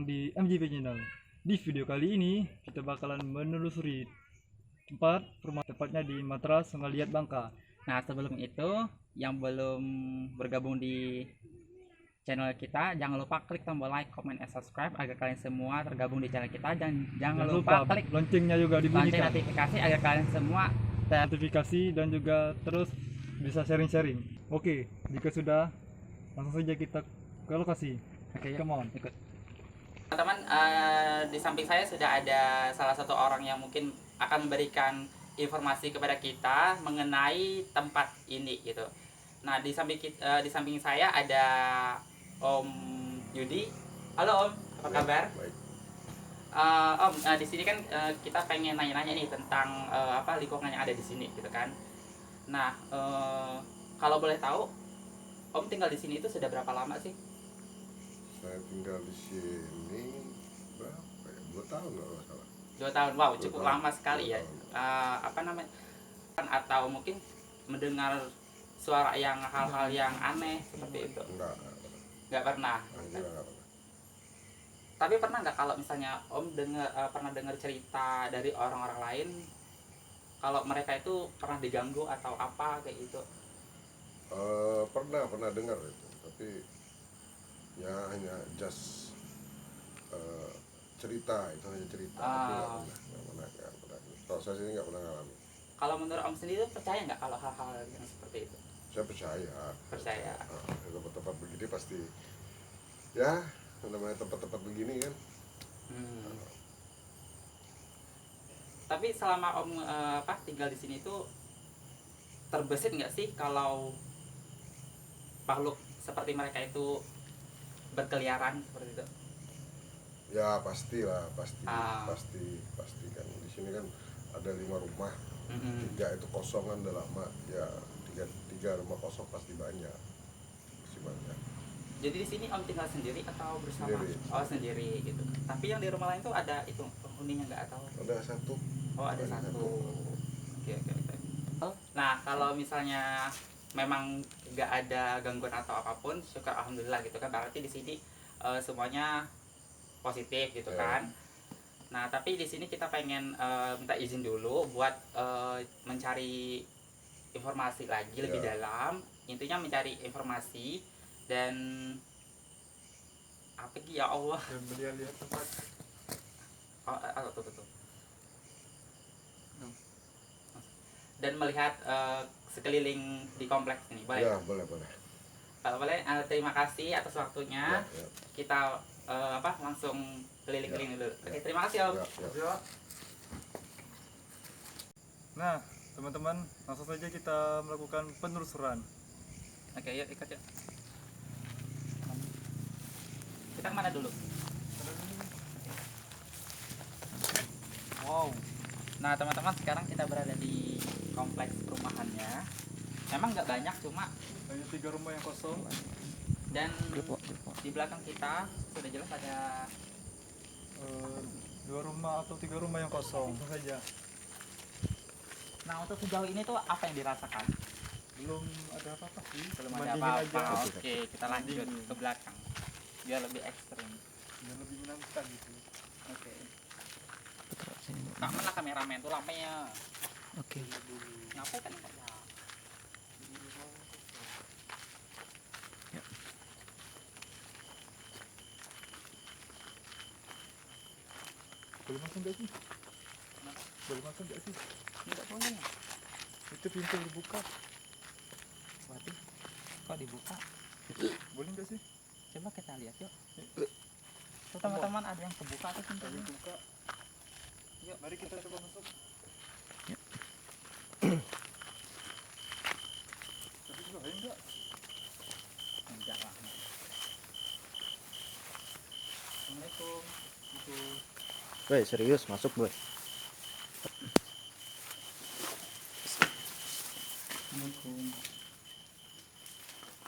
datang di MJP Channel. Di video kali ini kita bakalan menelusuri tempat rumah, tepatnya di Matras, Sengaliat, Bangka. Nah, sebelum itu yang belum bergabung di channel kita, jangan lupa klik tombol like, comment, and subscribe agar kalian semua tergabung di channel kita, dan jangan lupa klik loncengnya juga lonceng dibunyikan, notifikasi agar kalian semua notifikasi, dan juga terus bisa sharing-sharing. Oke, jika sudah, langsung saja kita ke lokasi. Oke, Come on. ikut. Teman-teman, di samping saya sudah ada salah satu orang yang mungkin akan memberikan informasi kepada kita mengenai tempat ini gitu. Nah, di samping saya ada Om Yudi. Halo Om, apa kabar? Baik. Om, di sini kan kita pengen nanya-nanya nih tentang lingkungan yang ada di sini gitu kan. Nah, kalau boleh tahu, Om tinggal di sini itu sudah berapa lama sih? Saya tinggal di sini berapa ya? 2 tahun kalau nggak salah. 2 tahun, wow, 2 cukup tahun. lama sekali 2 ya. tahun. Atau mungkin mendengar suara yang hal-hal yang aneh seperti itu? Enggak Nggak pernah. juga enggak pernah. Tapi pernah nggak kalau misalnya Om pernah dengar cerita dari orang-orang lain kalau mereka itu pernah diganggu atau apa kayak gitu? Pernah dengar itu, tapi ya hanya just cerita, itu hanya cerita. Tapi nggak pernah. Kalau saya sini nggak pernah ngalamin. Kalau menurut Om sendiri percaya nggak kalau hal-hal yang seperti itu? Saya percaya. Percaya. Tempat-tempat begini pasti, ya namanya tempat-tempat begini kan. Tapi selama Om tinggal di sini tuh terbesit nggak sih kalau makhluk seperti mereka itu berkeliaran seperti itu? Ya pastilah, pasti kan di sini kan ada 5 rumah, 3 itu kosong kan udah lama ya, tiga rumah kosong pasti banyak. Jadi di sini Om tinggal sendiri atau bersama? Sendiri. Oh, sendiri gitu. Tapi yang di rumah lain tuh ada itu penghuninya nggak atau? Ada satu. Oh, ada satu. Oke. Nah, kalau misalnya memang nggak ada gangguan atau apapun, syukur alhamdulillah gitu kan. Berarti di sini semuanya positif gitu kan. Nah, tapi di sini kita pengen minta izin dulu buat mencari informasi lagi lebih dalam. Intinya mencari informasi dan apa sih ya Allah? Dan beliau lihat tempat. Tuh. Dan melihat sekeliling di kompleks ini, boleh? Ya, boleh. Boleh. Terima kasih atas waktunya. Ya. Kita langsung keliling-keliling dulu. Oke, terima kasih Om. Ya. Nah, teman-teman, langsung saja kita melakukan penelusuran. Oke, yuk ikut yuk. Kita kemana dulu? Wow. Nah, teman-teman, sekarang kita berada di kompleks perumahannya. Memang nggak banyak, cuma Hanya 3 rumah yang kosong. dan di belakang kita sudah jelas ada 2 rumah atau 3 rumah yang kosong. Langsung saja. Nah, untuk sejauh ini tuh apa yang dirasakan? Belum ada apa-apa sih. Belum Cuma ada dingin apa-apa. aja. Oke, kita lanjut Dingin. ke belakang biar lebih ekstrim. Dan lebih menantang gitu. Oke. Aman lah kameramen tuh lampenya. Oke. Ngapain kan enggak? Boleh masuk nggak sih? Boleh masuk nggak sih? Enggak boleh. Itu pintu dibuka. Waduh, kok dibuka? Boleh nggak sih? Coba kita lihat yuk. Tuh, teman-teman, ada yang kebuka tuh Boleh pintunya. buka. Yuk, Mari kita coba masuk. Tapi bahaya enggak? Enggak lah. Assalamualaikum. Itu Woi, serius masuk, boy. Assalamualaikum.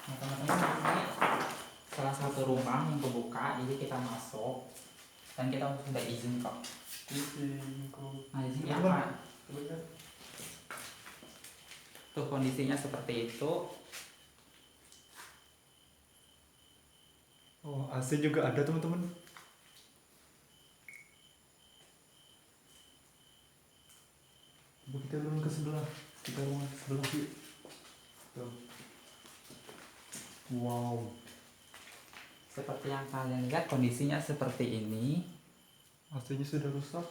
Nah, teman-teman, ini salah satu rumah yang kebuka, jadi kita masuk dan kita sudah izin kok. izinku. Nah, izinnya apa? Tuh, kondisinya seperti itu. Oh, AC juga ada, teman-teman. sebelah, kita rumah sebelah sih. Tuh. Wow. Seperti yang kalian lihat kondisinya seperti ini. AC-nya sudah rusak.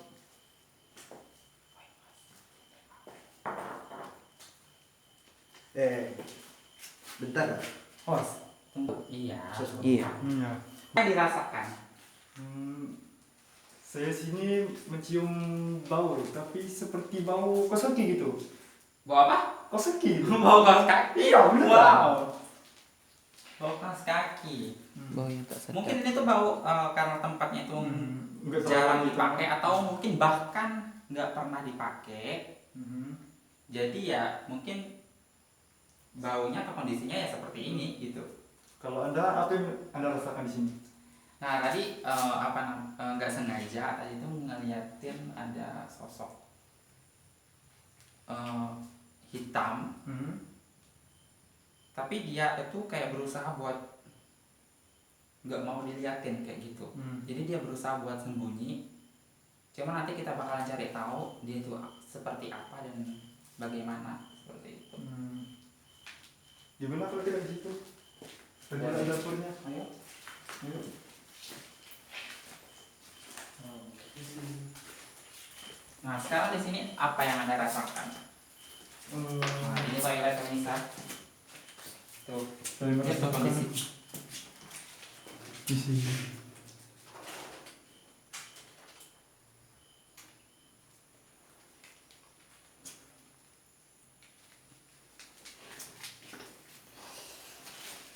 Bentar. Host, tunggu. Iya. Iya. Iya. Yang dirasakan. Saya sini mencium bau, tapi seperti bau kosoki gitu. Bawa apa? Kosoki. Bau kaos kaki. Iya, bener. Wow. Bau kaos kaki. Bau yang tak sedap. Mungkin ini tuh bau karena tempatnya itu Nggak jarang terlalu dipakai atau mungkin bahkan nggak pernah dipakai. Mhm. Jadi ya mungkin baunya atau kondisinya ya seperti ini gitu. Kalau Anda, apa yang Anda rasakan di sini? Nah tadi nggak sengaja tadi itu ngeliatin ada sosok hitam, tapi dia itu kayak berusaha buat nggak mau diliatin kayak gitu. Jadi dia berusaha buat sembunyi. Cuma nanti kita bakalan cari tahu dia itu seperti apa dan bagaimana seperti itu. Gimana kalau kita di situ? Ada dapurnya. Ayo. Ayo. Nah sekarang di sini apa yang Anda rasakan? Nah, ini toilet pemisah. Tuh, Saya lihat tuh kondisi. di sini.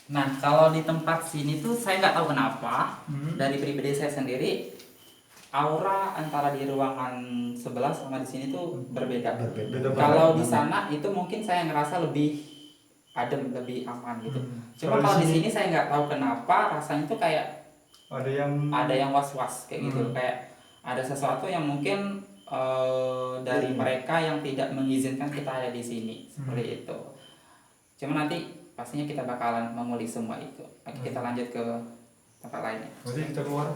Nah kalau di tempat sini tuh saya nggak tahu kenapa dari pribadi saya sendiri aura antara di ruangan sebelah sama di sini tuh berbeda. Beda Kalau banget. di sana itu mungkin saya ngerasa lebih adem, lebih aman gitu. Cuma Kalau kalau di di sini- sini saya nggak tahu kenapa rasanya tuh kayak Ada yang was-was kayak gitu, kayak ada sesuatu yang mungkin dari mereka yang tidak mengizinkan kita ada di sini seperti itu. Cuma nanti pastinya kita bakalan mengulik semua itu. Oke, kita lanjut ke tempat lainnya. Nanti kita keluar.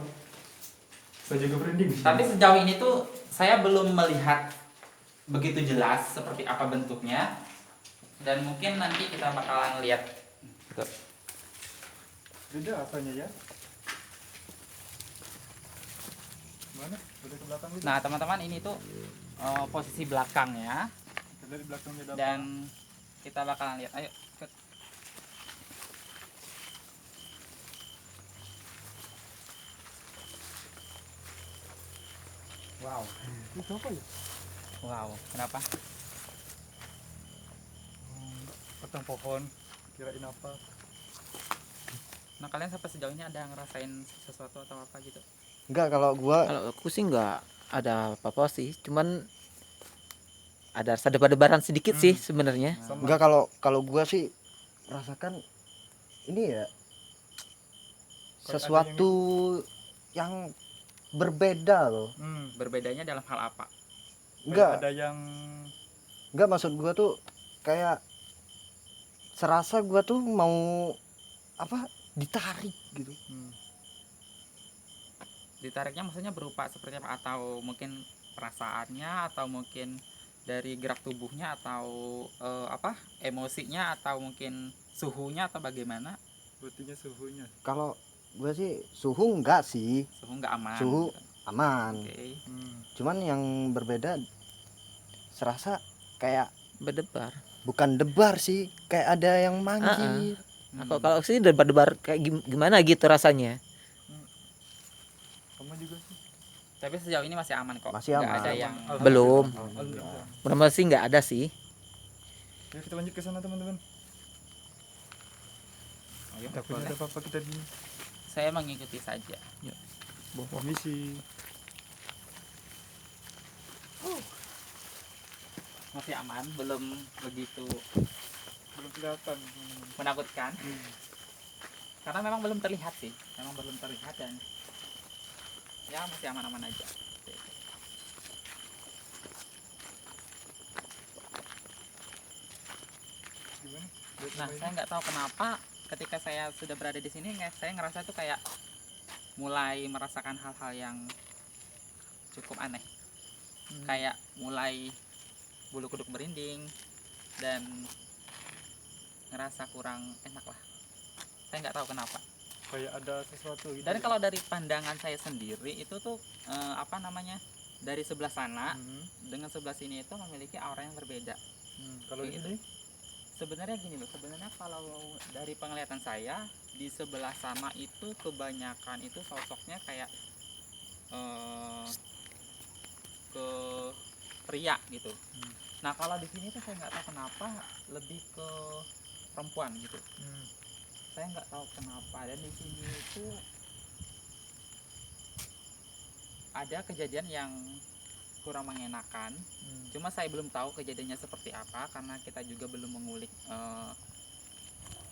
Saya juga merinding. Tapi sejauh ini tuh saya belum melihat begitu jelas seperti apa bentuknya, dan mungkin nanti kita bakalan lihat. beda apanya ya? Mana? Udah ke belakang gitu. Nah teman-teman ini tuh posisi belakangnya, Kita lihat di belakangnya ada apa? dan kita bakalan lihat. Ayo ikut. Wow. Itu apa ya? Wow, kenapa? Batang pohon. Kirain apa? Nah kalian sampai sejauh ini ada ngerasain sesuatu atau apa gitu? Enggak, kalau aku sih enggak ada apa-apa sih, cuman ada rasa debar-debaran sedikit sih sebenarnya. Sama. Enggak, kalau gua sih rasakan ini ya Kayak sesuatu yang berbeda loh. Berbedanya dalam hal apa? Enggak, Ada yang maksud gua tuh kayak serasa gua tuh mau apa ditarik gitu. Ditariknya maksudnya berupa seperti apa? Atau mungkin perasaannya, atau mungkin dari gerak tubuhnya, atau emosinya, atau mungkin suhunya, atau bagaimana? buktinya suhunya. Kalau gua sih suhu enggak sih, Suhu nggak aman. Suhu aman. Oke. Cuman yang berbeda serasa kayak Berdebar. bukan debar sih, kayak ada yang manggil. Kalau sih debar-debar kayak gimana gitu rasanya. Kamu juga sih. Tapi sejauh ini masih aman kok. Masih Nggak aman. ada yang Belum. Alhamdulillah. Mudah-mudahan sih nggak ada sih. Ya kita lanjut ke sana teman-teman. Ayo, Takutnya boleh. ada apa-apa kita di Saya mengikuti saja. misi. Masih aman, belum begitu Belum kelihatan. menakutkan. Karena memang belum terlihat sih. Memang belum terlihat, dan ya masih aman-aman aja. Gimana? Nah, saya nggak tahu kenapa ketika saya sudah berada di sini, saya ngerasa tuh kayak mulai merasakan hal-hal yang cukup aneh. Kayak mulai bulu kuduk merinding dan ngerasa kurang enak lah. Saya nggak tahu kenapa. Kayak ada sesuatu gitu. Dan ya. kalau dari pandangan saya sendiri itu tuh apa namanya, dari sebelah sana dengan sebelah sini itu memiliki aura yang berbeda. Kalau di Kayak sini Sebenarnya gini loh, sebenarnya kalau dari penglihatan saya di sebelah sana itu kebanyakan itu sosoknya kayak ke pria gitu. Nah kalau di sini tuh saya nggak tahu kenapa lebih ke perempuan gitu. Saya nggak tahu kenapa, dan di sini itu ada kejadian yang kurang mengenakan. Cuma saya belum tahu kejadiannya seperti apa karena kita juga belum mengulik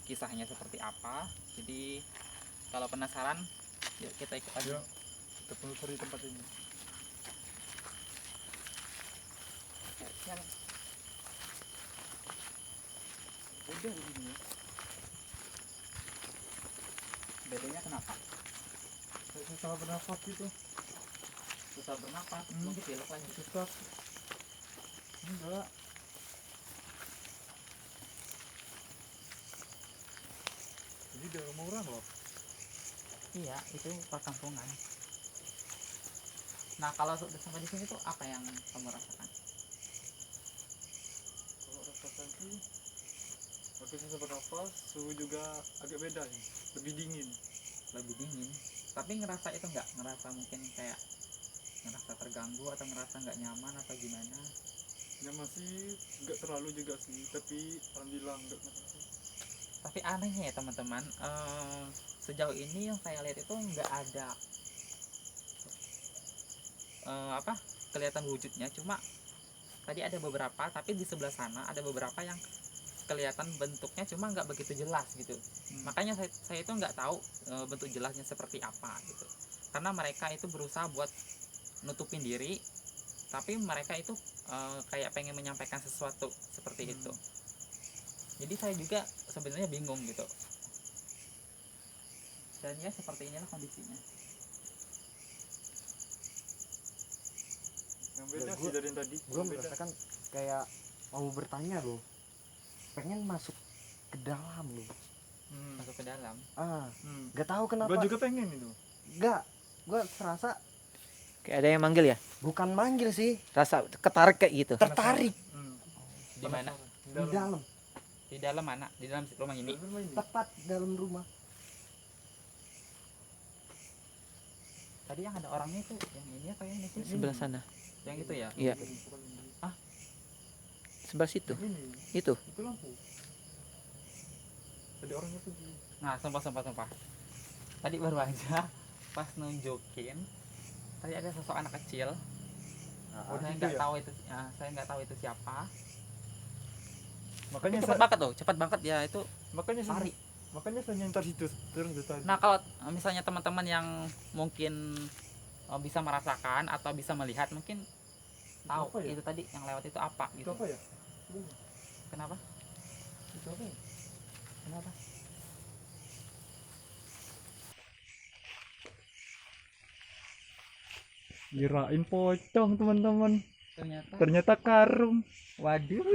kisahnya seperti apa. Jadi kalau penasaran, yuk kita ikut aja. Ayo kita telusuri tempat ini. Udah begini. Bedanya kenapa? Kayak susah bernafas gitu. Susah bernapas, mungkin pilek lagi. Susah. Enggak. Ini udah rumah orang loh. Iya, itu perkampungan. Nah kalau sudah sampai di sini tuh apa yang kamu rasakan? Kalau rasakan sih agak susah bernafas, suhu juga agak beda nih, lebih dingin. Lebih dingin. Tapi ngerasa itu nggak? Ngerasa mungkin kayak ngerasa terganggu atau ngerasa nggak nyaman atau gimana? Ya masih nggak terlalu juga sih, tapi alhamdulillah nggak masalah. Tapi anehnya ya teman-teman, sejauh ini yang saya lihat itu nggak ada apa kelihatan wujudnya. Cuma tadi ada beberapa, tapi di sebelah sana ada beberapa yang kelihatan bentuknya cuma nggak begitu jelas gitu. Makanya saya itu nggak tahu bentuk jelasnya seperti apa gitu, karena mereka itu berusaha buat nutupin diri, tapi mereka itu kayak pengen menyampaikan sesuatu seperti itu. Jadi saya juga sebenarnya bingung gitu, dan ya seperti inilah kondisinya. Yang beda Ya, sih dari yang tadi. gue Yang beda. merasakan kayak mau bertanya loh, pengen masuk ke dalam loh. Masuk ke dalam. Gak tahu kenapa. Gua juga pengen itu. Gak, gue serasa Kayak ada yang manggil ya, bukan manggil sih, rasa ketarik kayak gitu. tertarik Di mana? di dalam, Di dalam mana? Di dalam rumah ini. Rumah ini. tepat dalam rumah. Tadi yang ada orangnya itu yang ini apa yang ini? Sebelah sana, Yang itu ya? iya, sebelah situ, Ini, itu. itu lampu. Tadi orangnya tuh. Nah, sumpah. Tadi baru aja pas nunjukin, tadi ada sosok anak kecil. Oh, Saya gitu nggak ya? tahu itu, saya nggak tahu itu siapa. Makanya Cepat banget tuh, cepat banget ya itu makanya saya lari. makanya saya nyentar situ terus dari tadi. Nah kalau misalnya teman-teman yang mungkin bisa merasakan atau bisa melihat, mungkin tahu apa ya? itu tadi yang lewat itu apa Itu gitu. apa ya? Kenapa? Itu apa ya? Kenapa? Kirain pocong teman-teman. Ternyata. Ternyata karung. Waduh.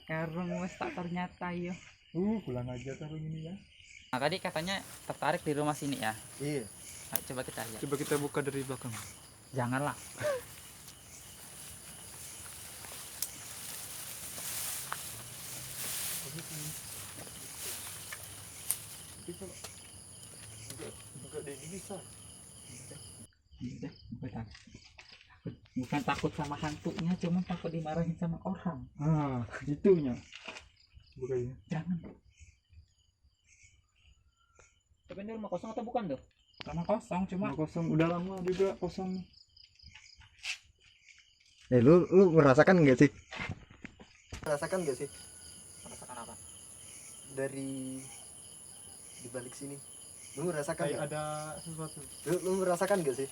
Karung mas tak ternyata ya. Pulang aja karung ini ya. Nah tadi katanya tertarik di rumah sini ya. Iya. Ayo, coba kita lihat. Coba kita buka dari belakang. Janganlah. Tapi kalau buka dari ini bisa. Bukan takut sama hantunya, cuma takut dimarahin sama orang. Itunya. Buka ini. Jangan. Tapi ini rumah kosong atau bukan tuh? Rumah kosong, cuma Rumah kosong udah lama juga kosong. Lu merasakan nggak sih? Merasakan nggak sih merasakan apa? dari di balik sini? Lu merasakan Kayak nggak? ada sesuatu. Lu merasakan nggak sih?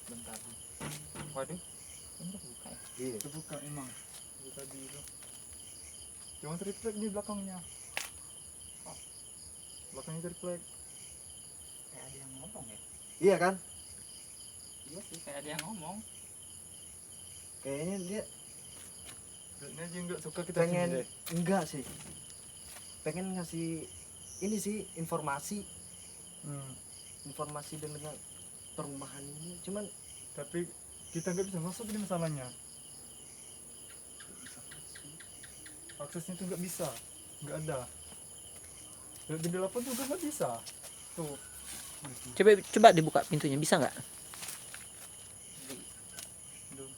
Bentar. Waduh, ini udah buka ya? Iya. Terbuka emang. Itu tadi itu. Jangan triplek di belakangnya. Belakangnya triplek. Kayak ada yang ngomong ya? Iya kan? Iya sih, kayak ada yang ngomong. Kayaknya dia Kayaknya dia nggak suka kita pengen sini deh. enggak sih, pengen ngasih ini sih informasi Hmm. informasi dengan perumahan ini, cuman Tapi kita nggak bisa masuk, ini masalahnya. Aksesnya tuh nggak bisa, nggak ada. Dan jendela pun juga nggak bisa. Tuh. Coba dibuka pintunya, bisa nggak? Aduh,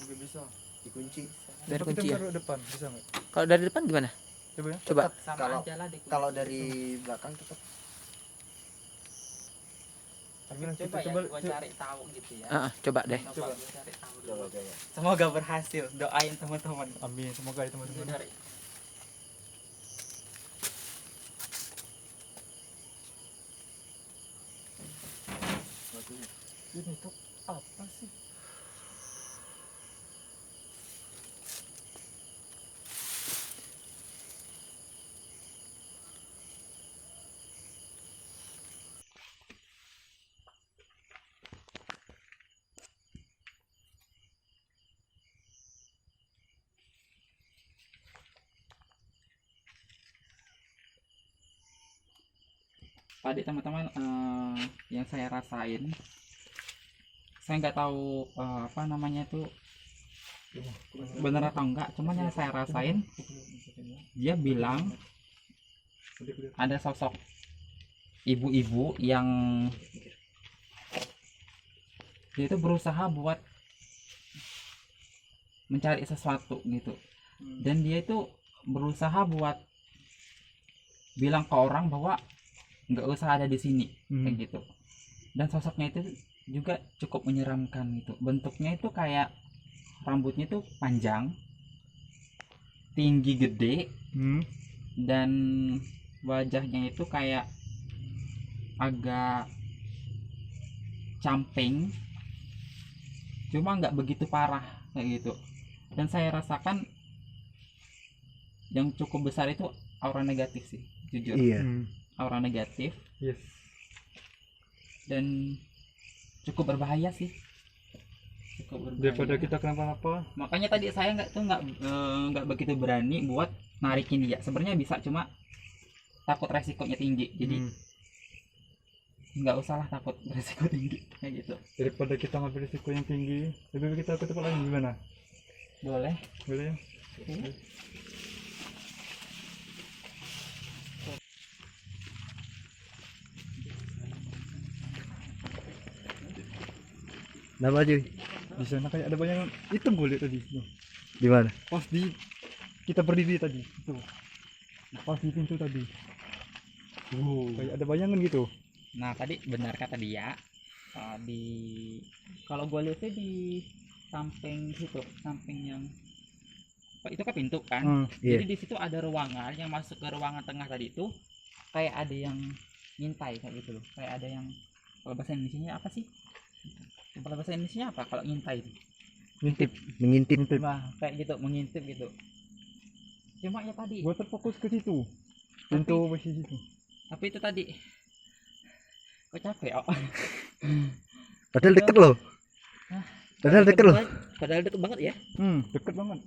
nggak bisa. dikunci. Dari Coba kita kunci ya. taruh depan, bisa nggak? Kalau dari depan gimana? Coba ya. Coba. Sama Kalau- aja lah dikunci. Kalau dari belakang tetap Tapi nanti Coba kita ya, coba, gua cari tahu gitu ya. Coba deh. Coba gua cari tahu dulu. coba ya. Semoga berhasil. Doain teman-teman. amin, semoga ya teman-teman. Cari. Ini tuh apa sih? Tadi teman-teman, yang saya rasain, saya nggak tahu apa namanya itu bener atau enggak, cuman yang saya rasain dia bilang ada sosok ibu-ibu yang dia itu berusaha buat mencari sesuatu gitu, dan dia itu berusaha buat bilang ke orang bahwa nggak usah ada di sini kayak gitu. Dan sosoknya itu juga cukup menyeramkan gitu. Bentuknya itu kayak rambutnya itu panjang, tinggi, gede, Hmm. dan wajahnya itu kayak agak camping, cuma nggak begitu parah kayak gitu. Dan saya rasakan yang cukup besar itu aura negatif sih, jujur. Iya. Hmm. Aura negatif Yes. dan cukup berbahaya sih, cukup berbahaya. Daripada kita kenapa-napa. Makanya tadi saya nggak begitu berani buat narikin dia. Sebenarnya bisa, cuma takut resikonya tinggi, jadi nggak usah lah takut resiko tinggi kayak gitu. Daripada kita ngambil risiko yang tinggi, lebih baik kita ke tempat lain, gimana? Boleh. Boleh ya? Nama cuy? Di sana kayak ada bayangan hitam gue lihat tadi. Tuh. Di mana? Pas di kita berdiri tadi, tuh. Pas di pintu tadi. Kayak ada bayangan gitu. Nah tadi benar kata dia, di kalau gue lihat sih di samping situ, samping yang itu kan pintu kan. Iya. Jadi di situ ada ruangan yang masuk ke ruangan tengah tadi itu, kayak ada yang ngintai kayak gitu loh. Kayak ada yang, kalau bahasa Indonesianya apa sih? Kalau bahasa Indonesianya apa kalau ngintai? Ngintip. Mengintip. Ngintip. Nah, kayak gitu, mengintip gitu. Cuma ya tadi, Gue terfokus ke situ. Pintu posisi situ. tapi itu tadi kok capek oh. Padahal deket loh. Padahal deket loh. Padahal deket banget ya. Deket banget.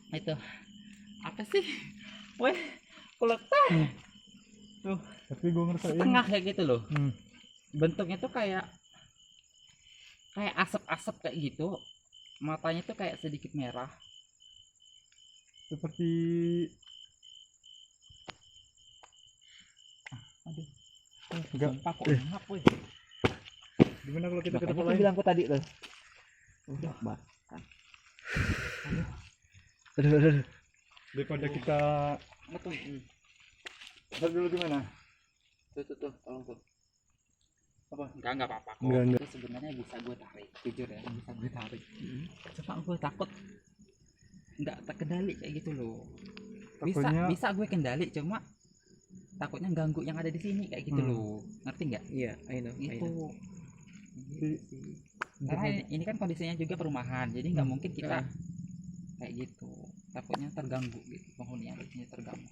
Itu apa sih? Weh, kulit Tapi gue ngerasain. setengah kayak gitu loh. Hmm. Bentuknya tuh kayak asap-asap kayak gitu. Matanya tuh kayak sedikit merah. Seperti Aduh, enggak. sumpah kok ngap weh. Gimana kalau kita ke Makanya tempat aku lain? bilang aku tadi tuh. Udah, Aduh. Daripada kita Ntar dulu gimana? tuh, tolong tuh. Apa? Enggak apa-apa kok. Enggak. Itu sebenarnya bisa gue tarik, jujur ya, bisa gue tarik. Cuma gue takut nggak terkendali kayak gitu loh. Takutnya- Bisa gue kendali, cuma takutnya ganggu yang ada di sini kayak gitu Hmm. loh. Ngerti nggak? Iya, I know. Itu. Gitu sih. Karena ini kan kondisinya juga perumahan, jadi nggak mungkin kita kayak gitu. Takutnya terganggu gitu, penghuni yang di sini terganggu.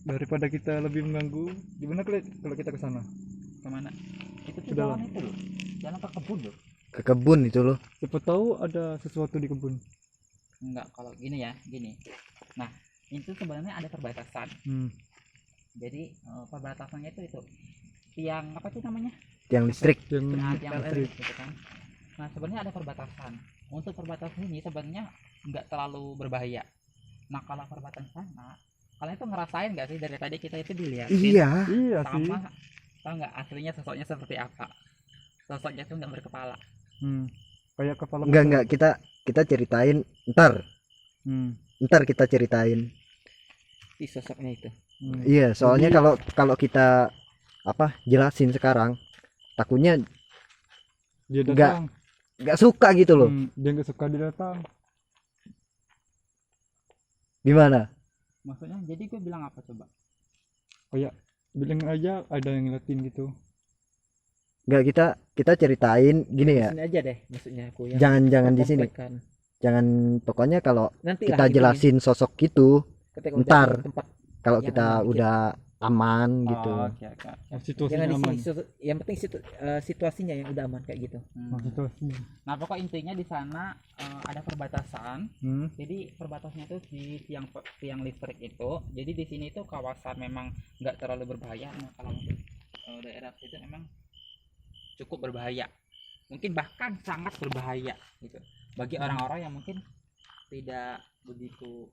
Daripada kita lebih mengganggu, gimana kalau kita ke sana? Kemana? Itu tuh Ke dalam. jalan itu loh, jalan ke kebun loh. Ke kebun itu loh. Siapa tahu ada sesuatu di kebun. Enggak, kalau gini ya, gini. Nah, itu sebenarnya ada perbatasan. Jadi perbatasannya itu tiang apa tuh namanya? Tiang listrik. Nah, tiang listrik gitu kan. Nah, sebenarnya ada perbatasan. Untuk perbatasan ini sebenarnya nggak terlalu berbahaya. Nah, kalau perbatasan sana, kalian tuh ngerasain nggak sih dari tadi kita itu dilihatin Iya. Iya sih. sama, tau nggak aslinya sosoknya seperti apa? Sosoknya tuh nggak berkepala. Kayak kepala Enggak, kita ceritain ntar. Ntar kita ceritain. Si sosoknya itu. Iya, soalnya kalau kita jelasin sekarang takutnya Dia Nggak. datang. nggak suka gitu loh. Dia nggak suka dia datang. Gimana? Maksudnya jadi gue bilang apa coba? Bilang aja ada yang ngeliatin gitu. Nggak, kita ceritain gini ya. Sini aja deh maksudnya aku yang Jangan di sini. komplek kan. Jangan, pokoknya kalau Nanti kita jelasin sosok itu ketika ntar. udah tempat kalau Yang kita aman, udah aman gitu. Oke. Situasinya jangan di aman. sini yang penting situasinya yang udah aman kayak gitu. Situasi. Nah, pokok intinya di sana ada perbatasan. Jadi perbatasannya itu di tiang listrik itu. Jadi di sini itu kawasan memang nggak terlalu berbahaya. Nah, kalau untuk daerah itu memang cukup berbahaya. Mungkin bahkan sangat berbahaya gitu. Bagi orang-orang yang mungkin tidak begitu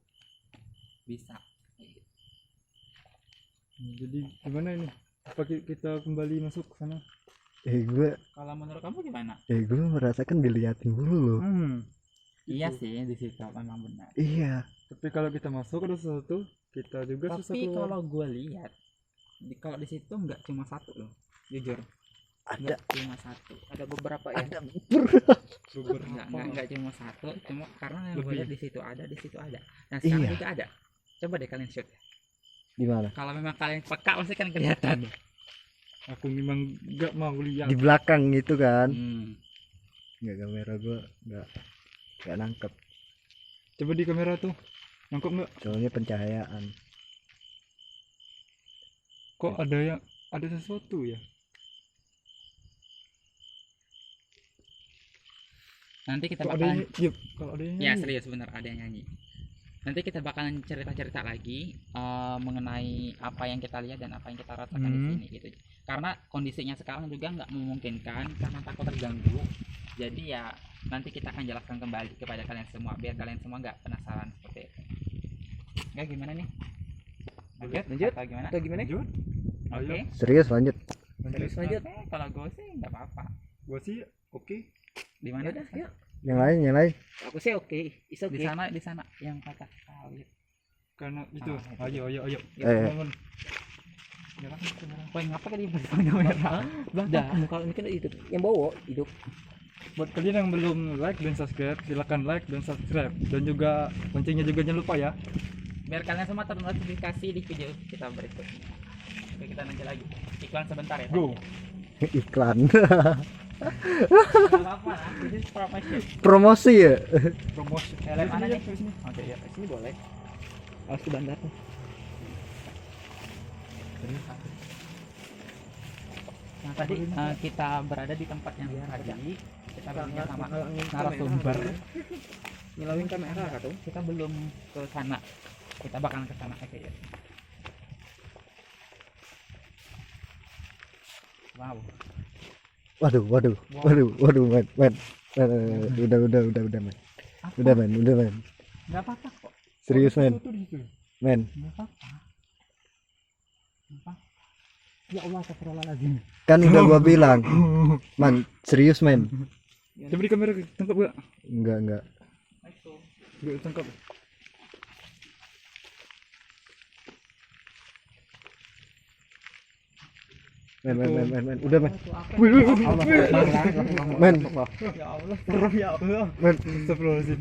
bisa. Jadi gimana ini? Apa kita kembali masuk ke sana? Kalau menurut kamu gimana? Gue merasakan diliatin dulu loh. Iya sih, di situ memang benar. Iya. Tapi kalau kita masuk ada sesuatu, kita juga susah Tapi keluar. kalau gue lihat, kalau di situ nggak cuma satu loh, jujur. Ada. Nggak cuma satu. Ada beberapa ya. Ada Nggak cuma satu, cuma karena yang gue Lebih. lihat di situ ada. Nah sekarang Iya. juga ada. Coba deh kalian shoot. Gimana? Kalau memang kalian peka pasti kan kelihatan. Aku memang nggak mau lihat. Di belakang gitu kan. Hmm. Kamera gue nggak nangkep. Coba di kamera tuh. Nangkep nggak? Soalnya pencahayaan. Kok ada sesuatu ya? Nanti kita Kok ada bakalan, yang, yuk, kalau ada yang ya nyanyi. serius bener ada yang nyanyi. Nanti kita bakalan cerita-cerita lagi mengenai apa yang kita lihat dan apa yang kita rasakan di sini gitu. Karena kondisinya sekarang juga nggak memungkinkan karena takut terganggu. Jadi ya nanti kita akan jelaskan kembali kepada kalian semua biar kalian semua nggak penasaran seperti itu. Nggak gimana nih? Lanjut? Atau gimana? Atau gimana? Lanjut. Oke. Serius lanjut. Lanjut. Oke, kalau gue sih nggak apa-apa. Gua sih oke. Di mana? Yaudah, yuk. Yang lain. Aku sih oke. Is Di okay. di sana yang kata sawit. Karena itu. Ah, Ayo. Eh. Nyalakan kamera. Wah, ngapa tadi pasang kamera? Dah, kalau ini kan hidup. Yang bawa hidup. Buat kalian yang belum like dan subscribe, silakan like dan subscribe, dan juga loncengnya juga jangan lupa ya. Biar kalian semua ternotifikasi di video kita berikutnya. Oke, kita lanjut lagi. Iklan sebentar ya. Go. Iklan. Nggak apa-apa lah, this is profession. Promosi ya. Promosi. Helm mana nih? Sini. Oke, ya. Sini boleh. Harus ke bandar nih. Nah, tadi kita berada di tempat yang tadi. Kita berada sama narasumber. Nyelawin kamera kah tuh? Kita belum ke sana. Kita bakalan ke sana aja ya. Wow. Waduh, men. Udah, men. Apa? Udah, men. Nggak apa-apa kok. Serius, men. Sesuatu di situ. Men. Nggak apa-apa. Apa? Ya Allah, astagfirullahaladzim. Kan udah gua bilang. Man, serius, men. Coba di kamera tangkap gak? Enggak. Gak tangkap. Men. Udah, men. Wih. Men. Ya Allah, serem ya Allah. Men. Astagfirullahaladzim.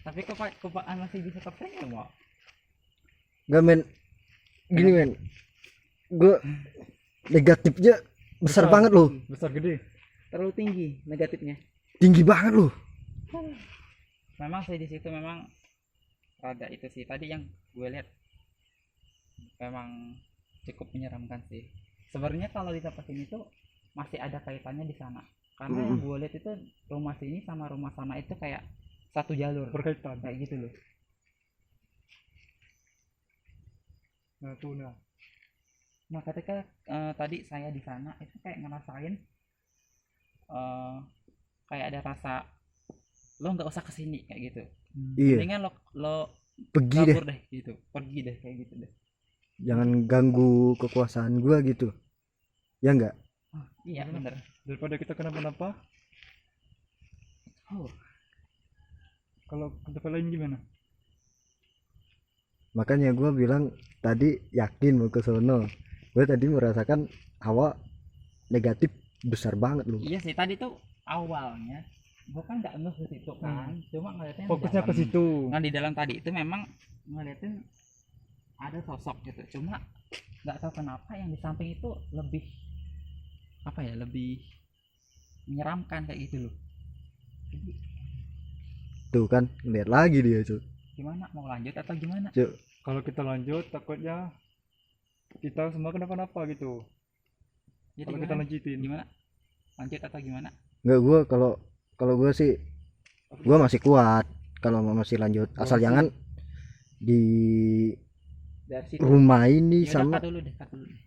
Tapi kopaan masih bisa tersenyum kok. Enggak, men. Gini, men. Gua negatifnya besar banget loh. Besar gede. Terlalu tinggi negatifnya. Tinggi banget loh. Memang sih di situ memang ada itu sih tadi yang gue lihat memang cukup menyeramkan sih. Sebenarnya kalau di tempat ini tuh masih ada kaitannya di sana. Karena yang gue lihat itu rumah sini sama rumah sana itu kayak satu jalur berkaitan. kayak gitu loh. Nah tuh nah. Nah ketika tadi saya di sana itu kayak ngerasain kayak ada rasa lo nggak usah kesini kayak gitu. Iya, Mendingan lo pergi deh, kabur deh gitu, pergi deh kayak gitu deh. jangan ganggu kekuasaan gua gitu. Ya enggak? Iya bener. Daripada kita kenapa-napa. Oh. Kalau ke tempat lain gimana? Makanya gua bilang tadi yakin mau ke sono. Gua tadi merasakan hawa negatif besar banget loh. Iya sih tadi tuh awalnya gue kan nggak ngeh ke situ kan, cuma ngeliatin Fokusnya di ke dalam. situ. Nah di dalam tadi itu memang ngeliatin ada sosok gitu, cuma nggak tahu kenapa yang di samping itu lebih apa ya, lebih menyeramkan kayak gitu loh. Jadi Tuh kan, lihat lagi dia, Cuk. gimana, mau lanjut atau gimana? Cuk, Kalau kita lanjut takutnya kita semua kenapa-napa gitu. Jadi Kalau kita gimana? lanjutin. Gimana? Lanjut atau gimana? enggak, gua kalau gua sih gua masih kuat kalau mau masih lanjut. Asal jangan di Dari situ. rumah ini Yaudah, sama cut dulu deh, cut dulu deh.